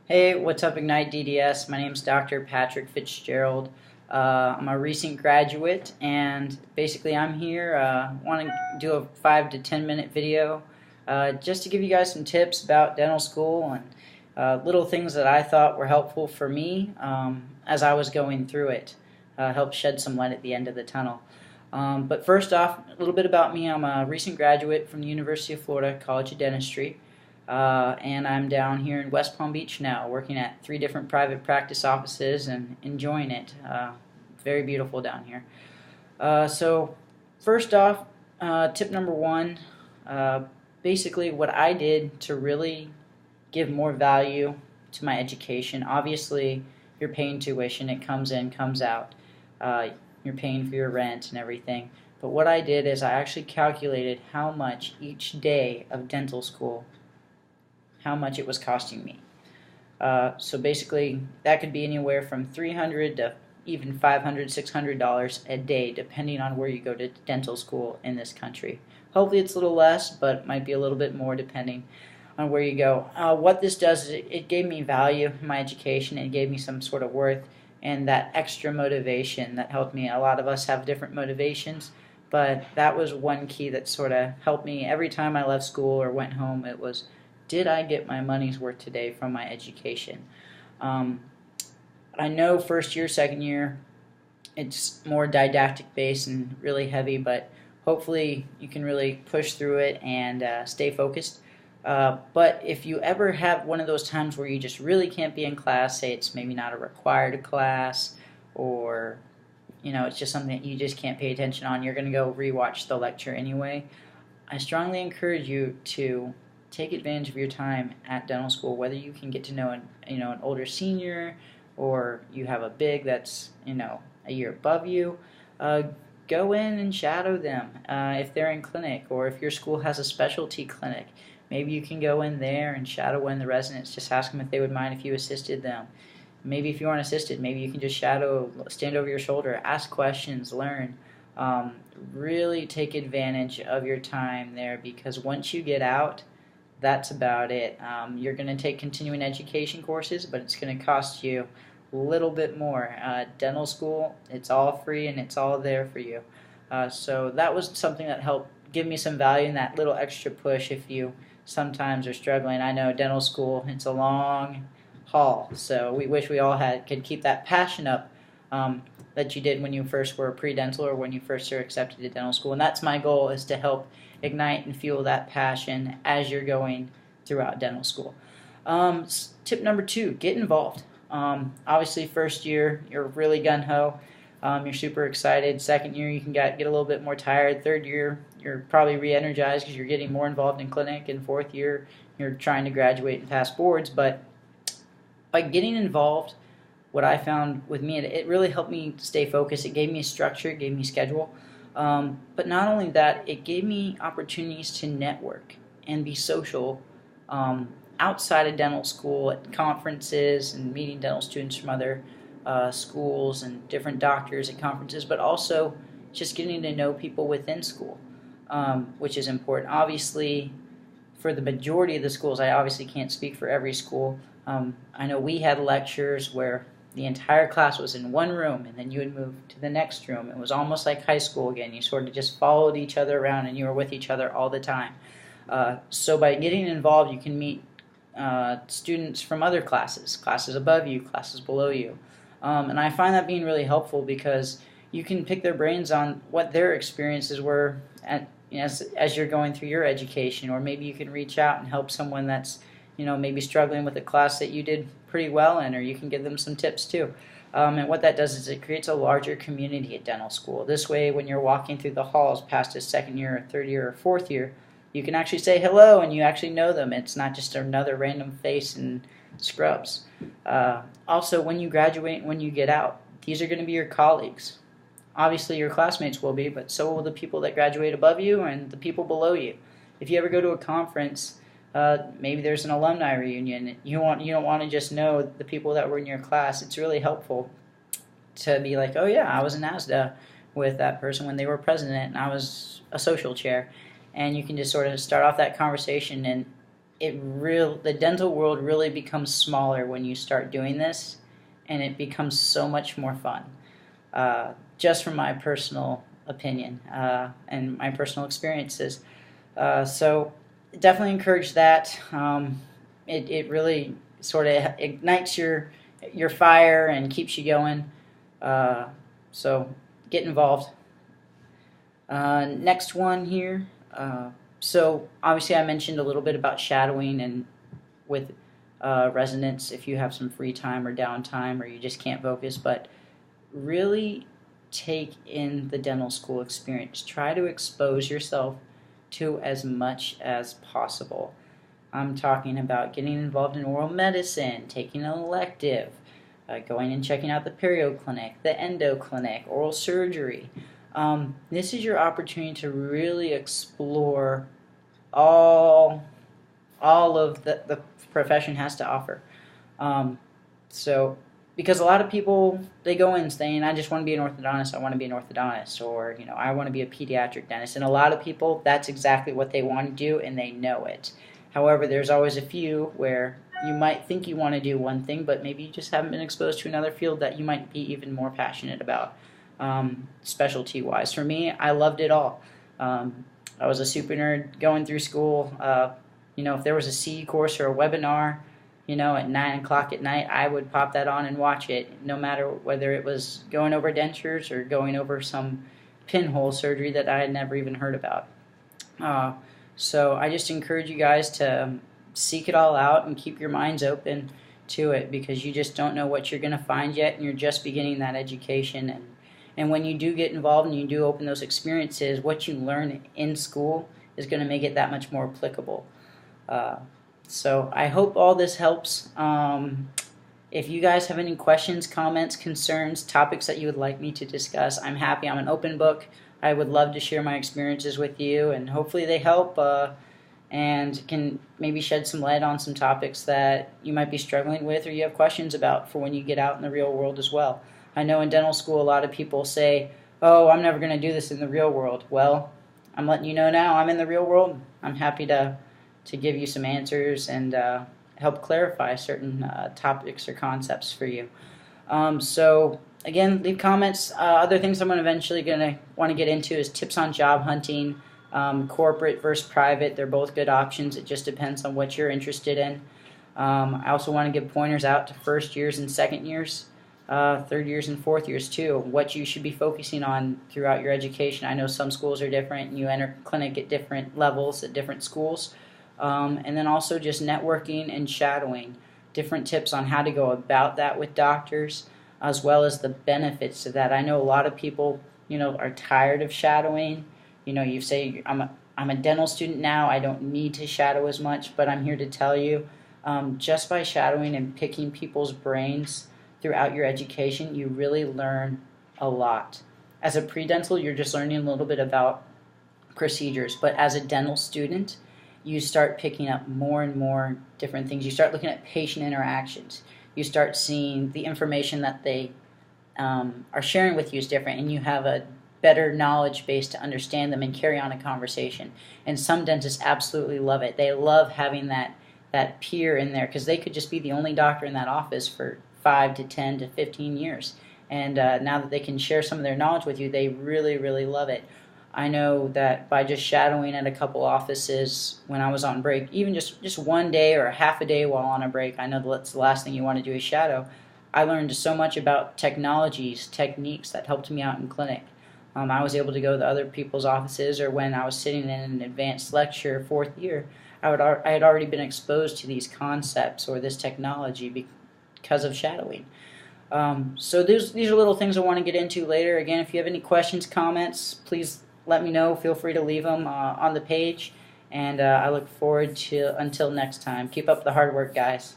Hey, what's up, Ignite DDS? My name is Dr. Patrick Fitzgerald. I'm a recent graduate, and basically, I'm here. Want to do a 5 to 10 minute video just to give you guys some tips about dental school and little things that I thought were helpful for me as I was going through it. Help shed some light at the end of the tunnel. But first off, a little bit about me. I'm a recent graduate from the University of Florida College of Dentistry. And I'm down here in West Palm Beach now, working at 3 different private practice offices and enjoying it. Very beautiful down here. So first off, tip number 1, basically what I did to really give more value to my education. Obviously, you're paying tuition, it comes in, comes out. You're paying for your rent and everything. But what I did is I actually calculated how much each day of dental school, how much it was costing me. So basically, that could be anywhere from $300 to even $500, $600 a day, depending on where you go to dental school in this country. Hopefully it's a little less, but it might be a little bit more depending on where you go. What this does is it gave me value in my education. It gave me some sort of worth and that extra motivation that helped me. A lot of us have different motivations, but that was one key that sort of helped me. Every time I left school or went home, it was, did I get my money's worth today from my education? I know first year, second year, it's more didactic based and really heavy, but hopefully you can really push through it and stay focused. But if you ever have one of those times where you just really can't be in class, say it's maybe not a required class, or it's just something that you just can't pay attention on, you're going to go rewatch the lecture anyway, I strongly encourage you to take advantage of your time at dental school, whether you can get to know an older senior, or you have a big that's a year above you. Go in and shadow them if they're in clinic, or if your school has a specialty clinic. Maybe you can go in there and shadow one of the residents. Just ask them if they would mind if you assisted them. Maybe if you aren't assisted, maybe you can just shadow, stand over your shoulder, ask questions, learn. Really take advantage of your time there, because once you get out, that's about it. You're going to take continuing education courses, but it's going to cost you a little bit more. Dental school, it's all free and it's all there for you. So that was something that helped give me some value in that little extra push if you sometimes are struggling. I know dental school, it's a long haul, so we wish we all could keep that passion up that you did when you first were pre-dental or when you first were accepted to dental school. And that's my goal, is to help ignite and fuel that passion as you're going throughout dental school. Tip number 2, get involved. Obviously first year you're really gung-ho, you're super excited. Second year you can get a little bit more tired. Third year you're probably re-energized because you're getting more involved in clinic. And fourth year you're trying to graduate and pass boards. But by getting involved, what I found with me, it really helped me stay focused. It gave me a structure, it gave me a schedule. But not only that, it gave me opportunities to network and be social outside of dental school, at conferences and meeting dental students from other schools and different doctors at conferences, but also just getting to know people within school, which is important. Obviously, for the majority of the schools, I obviously can't speak for every school. I know we had lectures where the entire class was in one room, and then you would move to the next room. It was almost like high school again. You sort of just followed each other around, and you were with each other all the time. So by getting involved, you can meet students from other classes above you, classes below you. And I find that being really helpful, because you can pick their brains on what their experiences were as you're going through your education, or maybe you can reach out and help someone that's maybe struggling with a class that you did pretty well in, or you can give them some tips too. And what that does is it creates a larger community at dental school. This way, when you're walking through the halls past a second year, or third year, or fourth year, you can actually say hello and you actually know them. It's not just another random face in scrubs. Also, when you graduate and when you get out, these are going to be your colleagues. Obviously, your classmates will be, but so will the people that graduate above you and the people below you. If you ever go to a conference, maybe there's an alumni reunion. You don't want to just know the people that were in your class. It's really helpful to be like, oh yeah, I was in ASDA with that person when they were president, and I was a social chair. And you can just sort of start off that conversation, and the dental world really becomes smaller when you start doing this, and it becomes so much more fun. Just from my personal opinion and my personal experiences. So definitely encourage that. It really sort of ignites your fire and keeps you going. So get involved. Next one here. So obviously I mentioned a little bit about shadowing and with residents if you have some free time or downtime or you just can't focus, but really take in the dental school experience. Try to expose yourself to as much as possible. I'm talking about getting involved in oral medicine, taking an elective, going and checking out the perio clinic, the endo clinic, oral surgery. This is your opportunity to really explore all of the profession has to offer. So, because a lot of people, they go in saying, I just want to be an orthodontist, I want to be an orthodontist, or, I want to be a pediatric dentist. And a lot of people, that's exactly what they want to do, and they know it. However, there's always a few where you might think you want to do one thing, but maybe you just haven't been exposed to another field that you might be even more passionate about, specialty-wise. For me, I loved it all. I was a super nerd going through school. If there was a C course or a webinar, at 9 o'clock at night, I would pop that on and watch it, no matter whether it was going over dentures or going over some pinhole surgery that I had never even heard about. So I just encourage you guys to seek it all out and keep your minds open to it, because you just don't know what you're going to find yet, and you're just beginning that education. And when you do get involved and you do open those experiences, what you learn in school is going to make it that much more applicable. So I hope all this helps. If you guys have any questions, comments, concerns, topics that you would like me to discuss, I'm happy. I'm an open book. I would love to share my experiences with you, and hopefully they help and can maybe shed some light on some topics that you might be struggling with or you have questions about for when you get out in the real world as well. I know in dental school a lot of people say, oh, I'm never going to do this in the real world. Well, I'm letting you know now, I'm in the real world. I'm happy to give you some answers and help clarify certain topics or concepts for you. So again, leave comments. Other things I'm eventually going to want to get into is tips on job hunting, corporate versus private. They're both good options. It just depends on what you're interested in. I also want to give pointers out to first years and second years, third years and fourth years too, what you should be focusing on throughout your education. I know some schools are different, and you enter clinic at different levels at different schools. And then also just networking and shadowing, different tips on how to go about that with doctors, as well as the benefits of that. I know a lot of people, are tired of shadowing. You say, I'm a dental student now, I don't need to shadow as much, but I'm here to tell you, just by shadowing and picking people's brains throughout your education, you really learn a lot. As a pre-dental, you're just learning a little bit about procedures, but as a dental student, you start picking up more and more different things. You start looking at patient interactions. You start seeing the information that they are sharing with you is different, and you have a better knowledge base to understand them and carry on a conversation. And some dentists absolutely love it. They love having that peer in there, because they could just be the only doctor in that office for 5 to 10 to 15 years. And now that they can share some of their knowledge with you, they really, really love it. I know that by just shadowing at a couple offices when I was on break, even just one day or half a day while on a break, I know that's the last thing you want to do is shadow. I learned so much about technologies, techniques that helped me out in clinic. I was able to go to other people's offices, or when I was sitting in an advanced lecture fourth year, I had already been exposed to these concepts or this technology because of shadowing. So these are little things I want to get into later. Again, if you have any questions, comments, please let me know. Feel free to leave them on the page, and I look forward to until next time. Keep up the hard work, guys.